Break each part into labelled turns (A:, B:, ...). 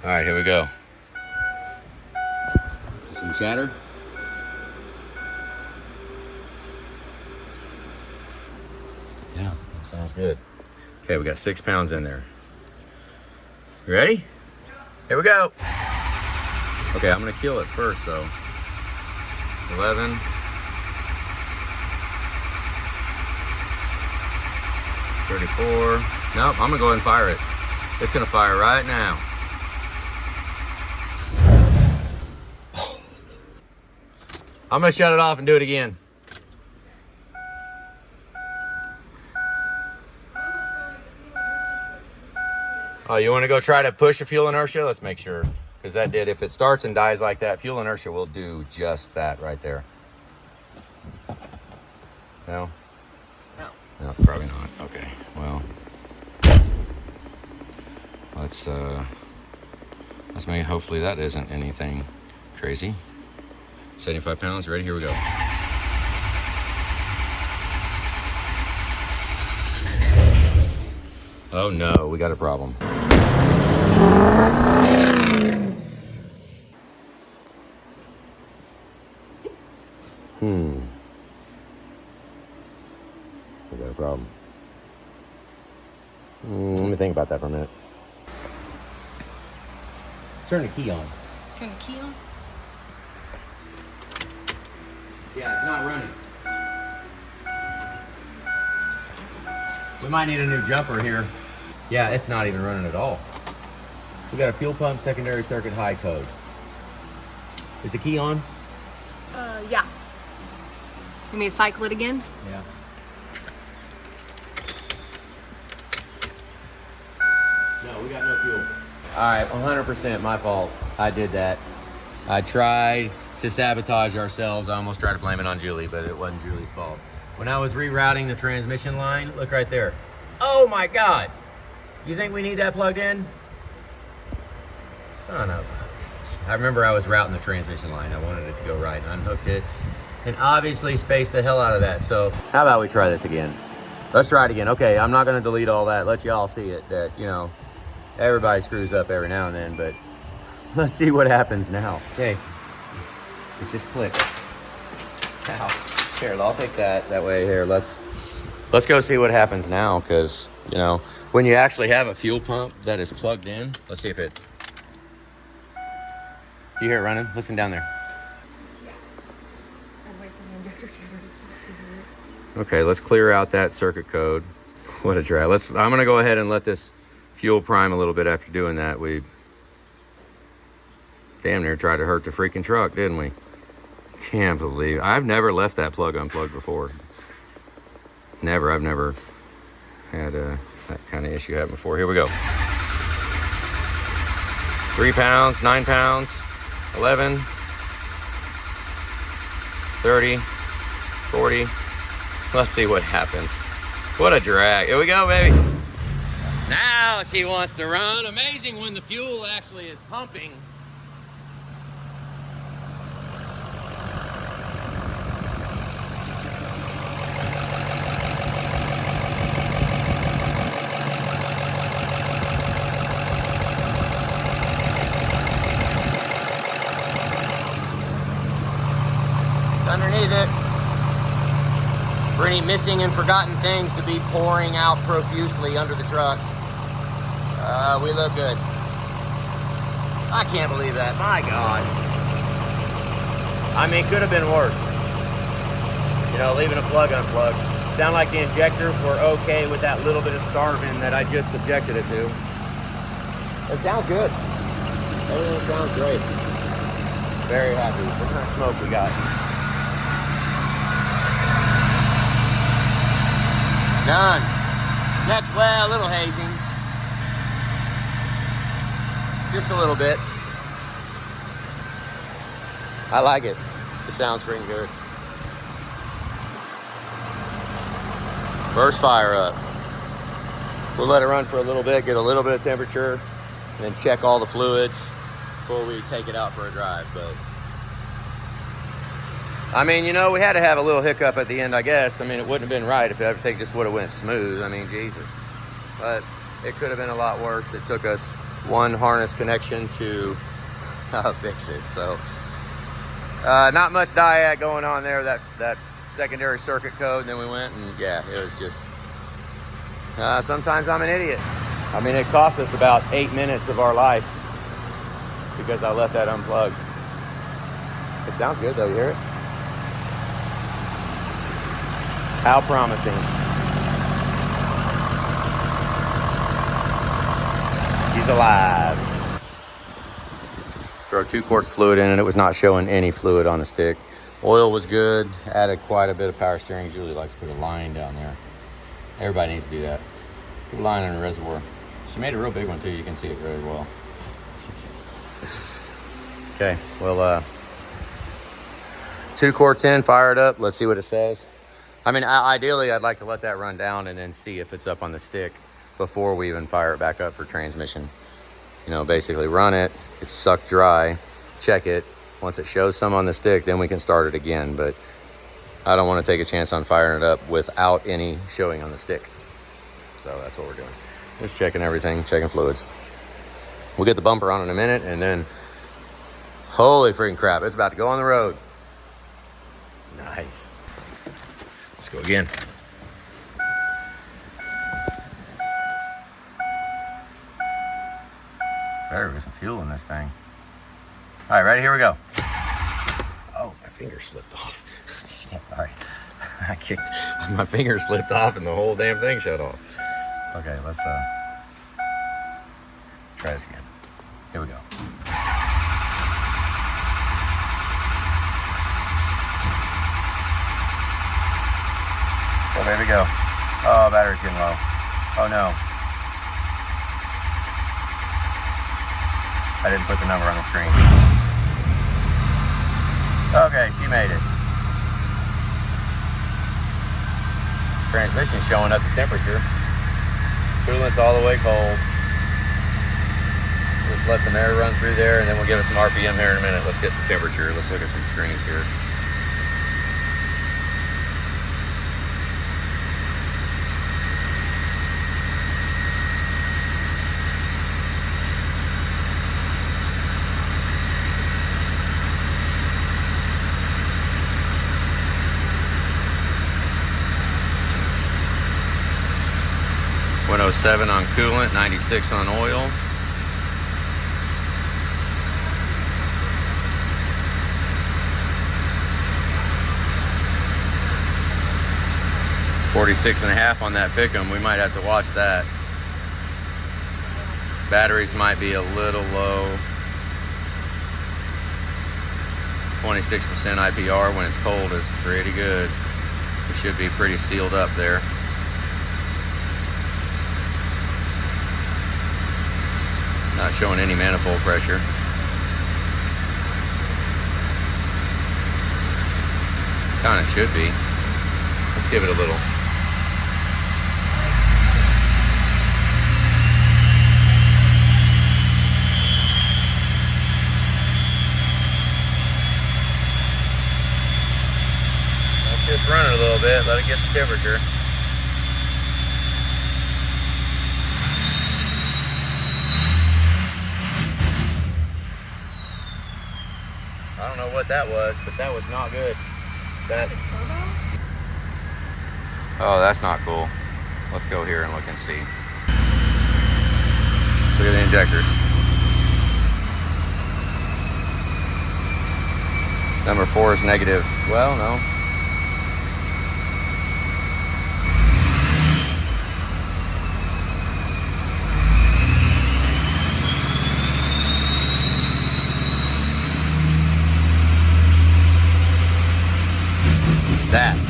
A: All right, here we go. Some chatter. Yeah, that sounds good. Okay, we got 6 pounds in there. You ready? Here we go. Okay, I'm gonna kill it first though. 11. 34. Nope, I'm gonna go ahead and fire it. It's gonna fire right now. I'm gonna shut it off and do it again. Oh, you wanna go try to push a fuel inertia? Let's make sure. Because that did, if it starts and dies like that, fuel inertia will do just that right there. No?
B: No.
A: No, probably not. Okay, well. Let's make, hopefully that isn't anything crazy. 75 pounds, ready? Here we go. Oh no, we got a problem. We got a problem. Let me think about that for a minute. Turn the key on.
B: Turn the key on?
A: Yeah, it's not running. We might need a new jumper here. Yeah, it's not even running at all. We got a fuel pump secondary circuit high code. Is the key on?
B: Yeah. You may cycle it again?
A: Yeah. No, we got no fuel. All right, 100% my fault. I did that. I tried to sabotage ourselves. I almost tried to blame it on Julie, but it wasn't Julie's fault. When I was rerouting the transmission line, look right there. Oh my God. You think we need that plugged in? Son of a bitch. I remember I was routing the transmission line. I wanted it to go right and unhooked it and obviously spaced the hell out of that. So how about we try this again? Let's try it again. Okay, I'm not gonna delete all that. Let y'all see it that, you know, everybody screws up every now and then, but let's see what happens now. Okay, it just clicked. Ow. Here, I'll take that way. Here, let's go see what happens now, because, you know, when you actually have a fuel pump that is plugged in, let's see if it, you hear it running? Listen down there. Okay, let's clear out that circuit code. What a drag. I'm gonna go ahead and let this fuel prime a little bit after doing that. We damn near tried to hurt the freaking truck, didn't we? Can't believe, I've never left that plug unplugged before. Never, I've never had that kind of issue happen before. Here we go. 3 pounds, 9 pounds, 11, 30, 40. Let's see what happens. What a drag. Here we go, baby. Now she wants to run. Amazing when the fuel actually is pumping. Underneath it. For any missing and forgotten things to be pouring out profusely under the truck. We look good. I can't believe that, my God. I mean, could have been worse. You know, leaving a plug unplugged. Sound like the injectors were okay with that little bit of starving that I just subjected it to. It sounds good. Everything sounds great. Very happy. What kind of smoke we got? None. That's, well, a little hazing. Just a little bit. I like it. It sounds freaking good. Burst fire up. We'll let it run for a little bit, get a little bit of temperature, and then check all the fluids before we take it out for a drive. But I mean, you know, we had to have a little hiccup at the end, I guess. I mean, it wouldn't have been right if everything just would have went smooth. I mean, Jesus. But it could have been a lot worse. It took us one harness connection to fix it. So not much diag going on there, that secondary circuit code. And then we went and yeah, it was just, sometimes I'm an idiot. I mean, it cost us about 8 minutes of our life because I left that unplugged. It sounds good though, you hear it? How promising. She's alive. Throw 2 quarts fluid in and it was not showing any fluid on the stick. Oil was good, added quite a bit of power steering. Julie likes to put a line down there. Everybody needs to do that. Put a line in a reservoir. She made a real big one too, you can see it very well. Okay, well, 2 quarts in, fire it up, let's see what it says. I mean, ideally, I'd like to let that run down and then see if it's up on the stick before we even fire it back up for transmission. You know, basically run it, it's sucked dry, check it. Once it shows some on the stick, then we can start it again. But I don't want to take a chance on firing it up without any showing on the stick. So that's what we're doing. Just checking everything, checking fluids. We'll get the bumper on in a minute, and then, holy freaking crap, it's about to go on the road. Nice. Let's go again. Better get some fuel in this thing. All right, ready? Here we go. Oh, my finger slipped off. Shit, all right. I kicked, my finger slipped off and the whole damn thing shut off. Okay, let's try this again. Here we go. Go, baby, go. Oh, battery's getting low. Oh, no. I didn't put the number on the screen. Okay, she made it. Transmission's showing up the temperature. Coolant's all the way cold. Just let some air run through there and then we'll give it some RPM here in a minute. Let's get some temperature. Let's look at some screens here. .07 on coolant, 96 on oil. .46.5 on that ficm. We might have to watch that. Batteries might be a little low. 26% IPR when it's cold is pretty good. It should be pretty sealed up there. Not showing any manifold pressure. Kind of should be. Let's give it a little. Let's just run it a little bit, let it get some temperature. I don't know what that was, but that was not good. That. Oh, that's not cool. Let's go here and look and see. Let's look at the injectors. Number 4 is negative. Well, no.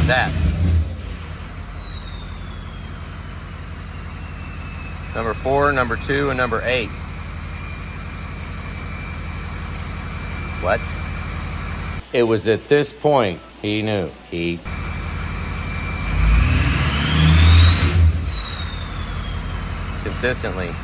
A: That. Number 4, number 2, and number 8. What? It was at this point he knew. He consistently.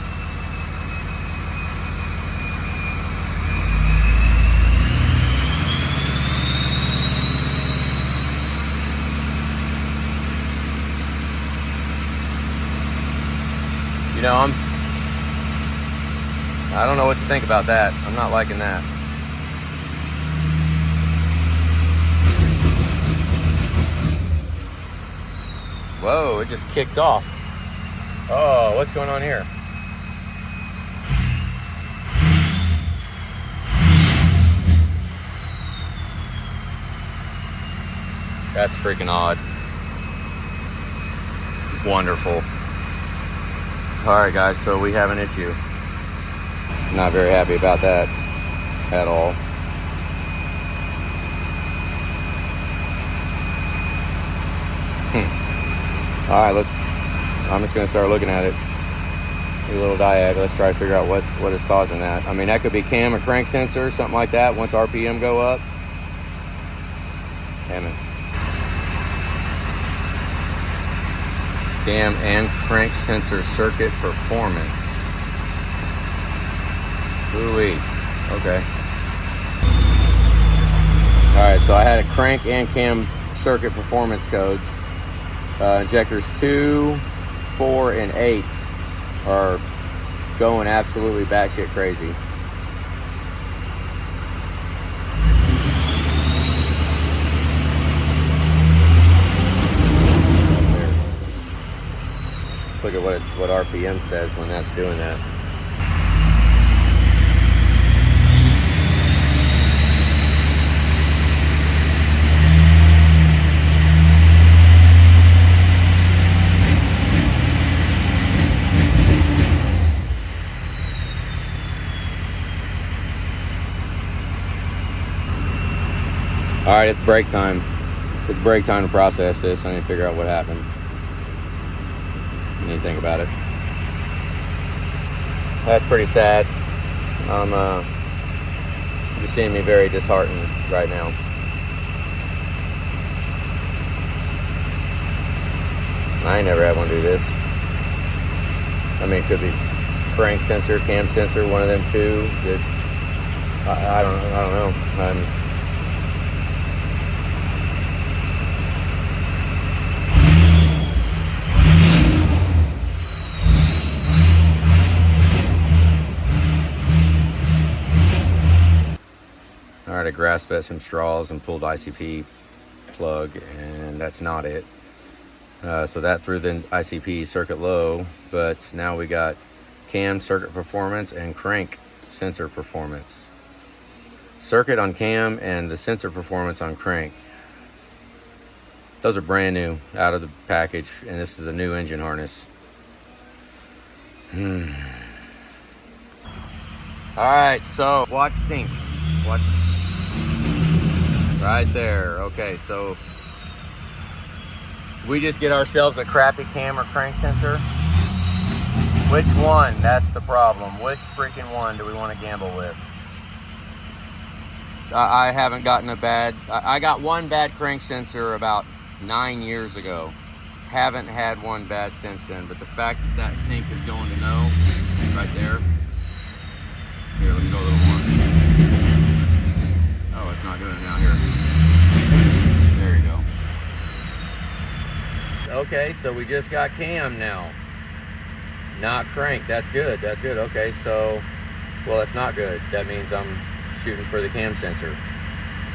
A: You know, don't know what to think about that. I'm not liking that. Whoa, it just kicked off. Oh, what's going on here? That's freaking odd. Wonderful. All right, guys, so we have an issue. Not very happy about that at all. All right, I'm just gonna start looking at it. A little diag. Let's try to figure out what is causing that. I mean, that could be cam or crank sensor, something like that. Once RPM go up. Damn it. Cam and crank sensor circuit performance. Ooh-wee. Okay. All right, so I had a crank and cam circuit performance codes. Injectors 2, 4, and 8 are going absolutely batshit crazy. Let's look at what RPM says when that's doing that. All right, it's break time. It's break time to process this. I need to figure out what happened. I need to think about it. That's pretty sad. You're seeing me very disheartened right now. I ain't never had one do this. I mean, it could be crank sensor, cam sensor, one of them two. This, I don't know. All right, I grasped at some straws and pulled ICP plug, and that's not it. So that threw the ICP circuit low, but now we got cam circuit performance and crank sensor performance. Circuit on cam and the sensor performance on crank. Those are brand new out of the package, and this is a new engine harness. All right, so watch sync. Watch. Right there. Okay, so we just get ourselves a crappy cam or crank sensor. Which one? That's the problem. Which freaking one do we want to gamble with? I haven't gotten a bad... I got one bad crank sensor about 9 years ago. Haven't had one bad since then, but the fact that sync is going to no right there. Here, let me go a little more. Oh, it's not doing it now. Here. There you go. Okay, so we just got cam now. Not crank. That's good. That's good. Okay, so, well, that's not good. That means I'm shooting for the cam sensor,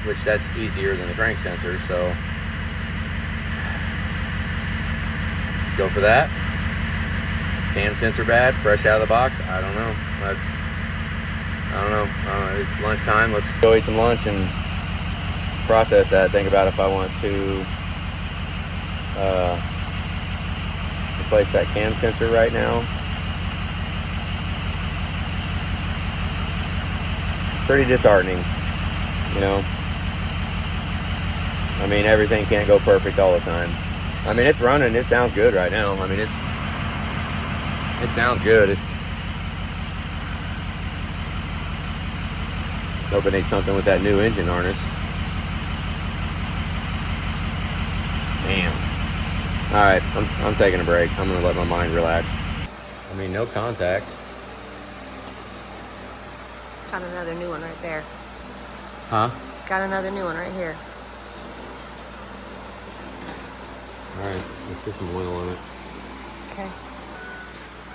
A: which that's easier than the crank sensor, so go for that. Cam sensor bad, fresh out of the box. I don't know. I don't know. It's lunchtime. Let's go eat some lunch and process that. Think about if I want to replace that cam sensor right now. Pretty disheartening, you know. I mean, everything can't go perfect all the time. I mean, it's running. It sounds good right now. I mean, it sounds good. Hope it needs something with that new engine harness. Damn. All right, I'm taking a break. I'm gonna let my mind relax. I mean, no contact.
B: Got another new one right there.
A: Huh?
B: Got another new one right here.
A: All right, let's get some oil on it.
B: Okay.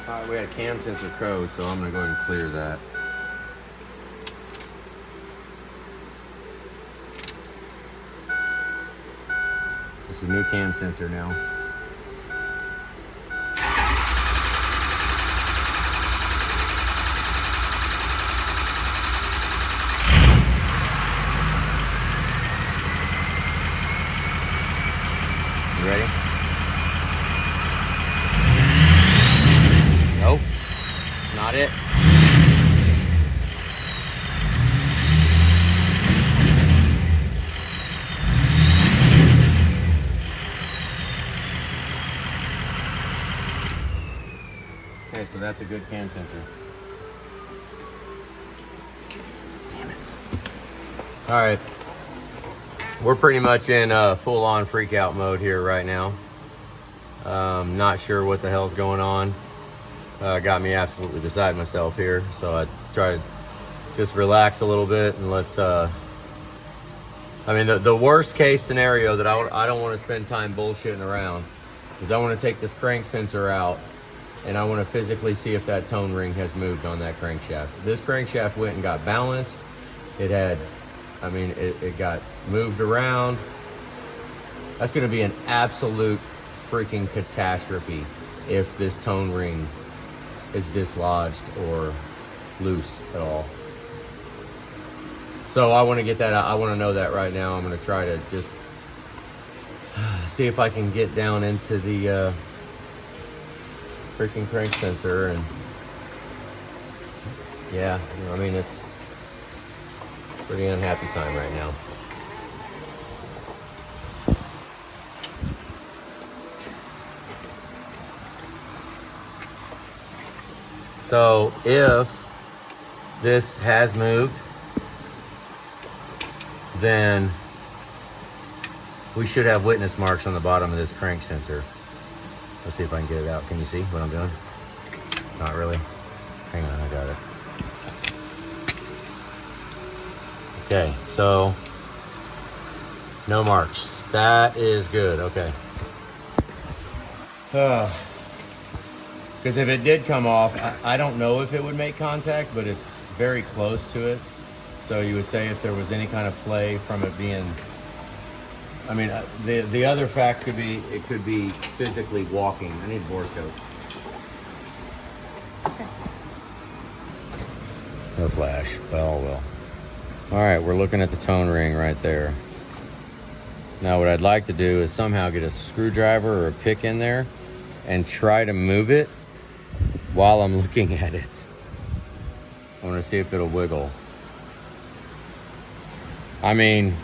A: All right, we had a cam sensor code, so I'm gonna go ahead and clear that. This is a new cam sensor now. You ready? Nope, it's not it. Okay, so that's a good cam sensor. Damn it. All right, we're pretty much in full-on freak-out mode here right now. Not sure what the hell's going on. Got me absolutely beside myself here, so I try to just relax a little bit and let's I mean, the worst case scenario that I don't want to spend time bullshitting around is I want to take this crank sensor out and I want to physically see if that tone ring has moved on that crankshaft. This crankshaft went and got balanced. It had, I mean, it got moved around. That's going to be an absolute freaking catastrophe if this tone ring is dislodged or loose at all. So I want to get that out. I want to know that right now. I'm going to try to just see if I can get down into the freaking crank sensor. And yeah, you know, I mean, it's pretty unhappy time right now. So if this has moved, then we should have witness marks on the bottom of this crank sensor. Let's see if I can get it out. Can you see what I'm doing? Not really. Hang on, I got it. Okay, so no marks. That is good. Okay. Because if it did come off, I don't know if it would make contact, but it's very close to it. So you would say if there was any kind of play from it being, I mean, the other fact could be, it could be physically walking. I need a borescope.
B: Okay.
A: No flash. Well. All right, we're looking at the tone ring right there. Now what I'd like to do is somehow get a screwdriver or a pick in there and try to move it while I'm looking at it. I want to see if it'll wiggle. I mean,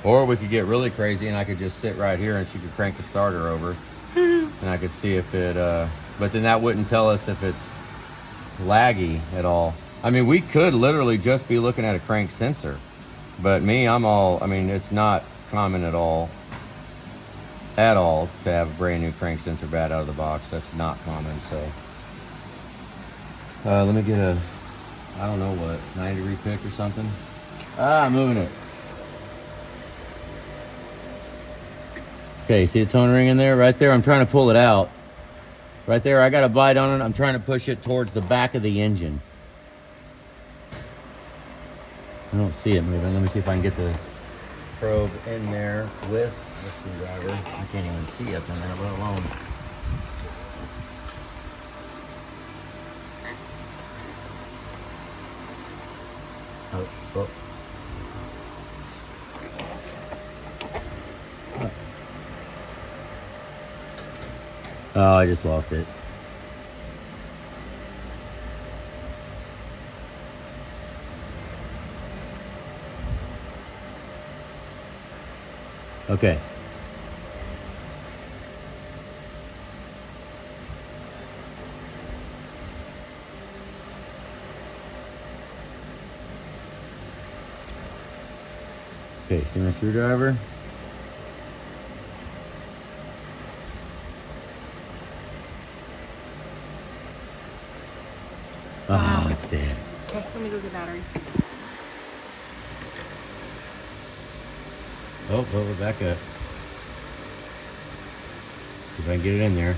A: or we could get really crazy and I could just sit right here and she could crank the starter over and I could see if it, but then that wouldn't tell us if it's laggy at all. I mean, we could literally just be looking at a crank sensor, but I mean, it's not common at all to have a brand new crank sensor bad out of the box. That's not common. So let me get a, I don't know what, 90-degree pick or something. I'm moving it. Okay, see the tone ring in there? Right there, I'm trying to pull it out. Right there, I got a bite on it. I'm trying to push it towards the back of the engine. I don't see it moving. Let me see if I can get the probe in there with the screwdriver. I can't even see up in there, let alone. Oh. Oh, I just lost it. Okay. Okay, see my screwdriver? Oh, it's dead.
B: Okay, let me go get batteries.
A: Oh, we're back up. See if I can get it in there.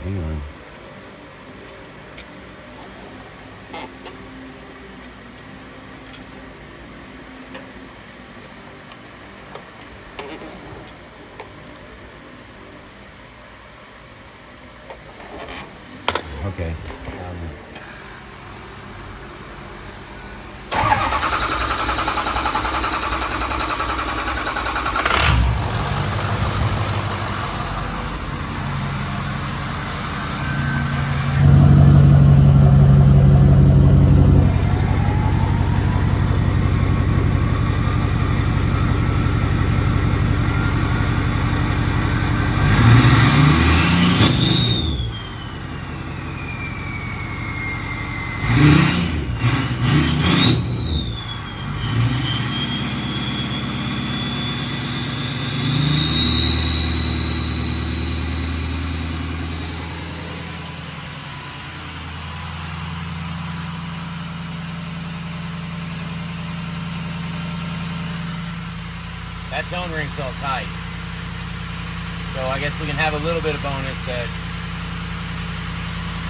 A: Hang on. Okay. That tone ring felt tight. So I guess we can have a little bit of bonus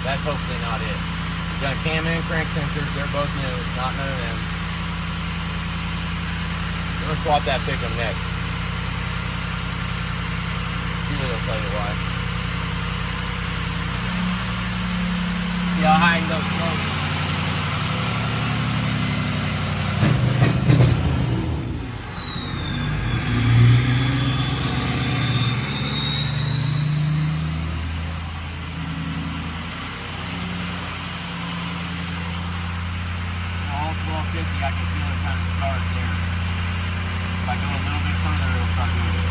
A: that's hopefully not it. We've done cam and crank sensors, they're both new, it's not none of them. We're gonna swap that ficm next. Usually they'll tell you why. See how high it goes slowly. I can feel it kind of start there. If I go a little bit further, it'll start doing it.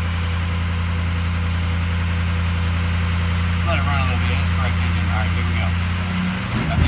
A: Just let it run a little bit. It's the price engine. Alright, here we go. Up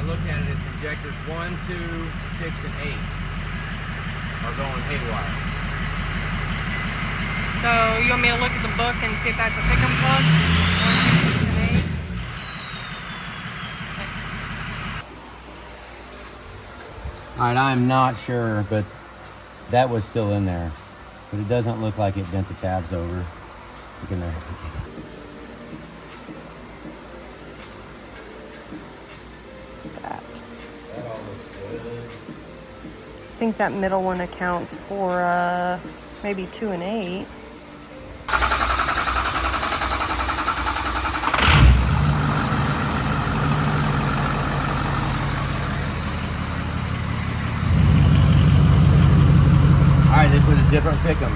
A: looked at it, its injectors 1, 2, 6, and 8 are going haywire.
B: So you want me to look at the book and see if that's a ficm plug? 1, 2, 6, and 8.
A: Alright, I'm not sure, but that was still in there. But it doesn't look like it bent the tabs over. You can
B: I think that middle one accounts for maybe 2 and 8.
A: Alright, this was a different ficm.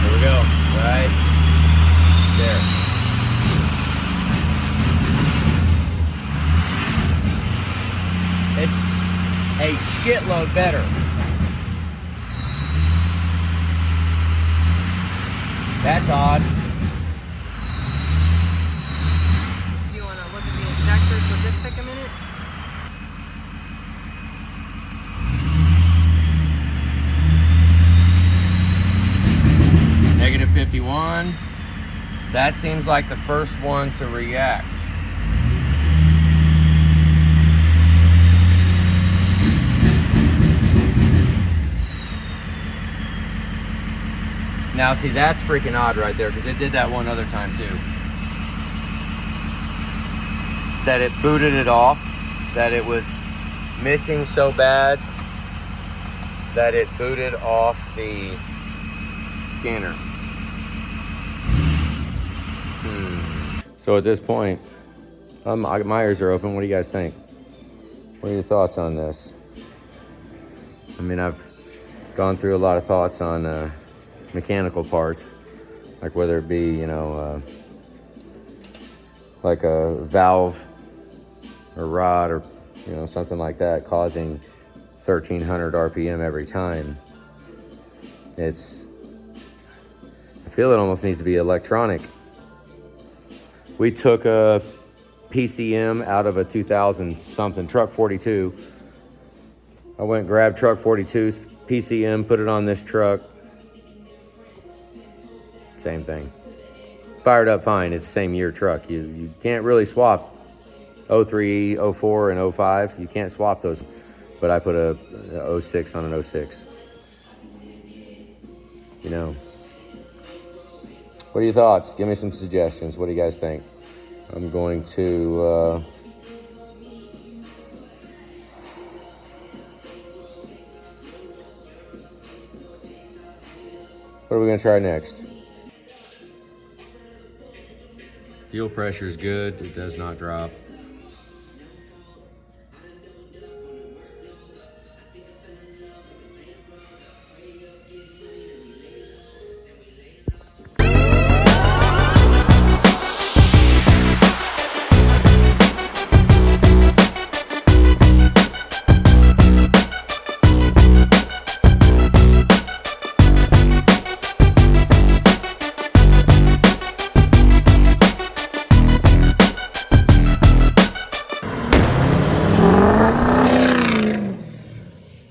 A: Here we go. Right there. It's a shitload better. That's odd.
B: You want to look at the injectors with this ficm in it?
A: Negative 51. That seems like the first one to react. Now see, that's freaking odd right there, because it did that one other time too. That it booted it off, that it was missing so bad that it booted off the scanner. So at this point, my ears are open. What do you guys think? What are your thoughts on this? I mean, I've gone through a lot of thoughts on mechanical parts, like whether it be, you know, like a valve or rod or, you know, something like that causing 1300 RPM every time. I feel it almost needs to be electronic. We took a PCM out of a 2000 something truck 42. I went and grabbed truck 42's PCM, put it on this truck. Same thing. Fired up fine. It's the same year truck. You can't really swap 03, 04, and 05. You can't swap those. But I put a 06 on an 06. You know. What are your thoughts? Give me some suggestions. What do you guys think? I'm going to what are we going to try next? Fuel pressure is good. It does not drop.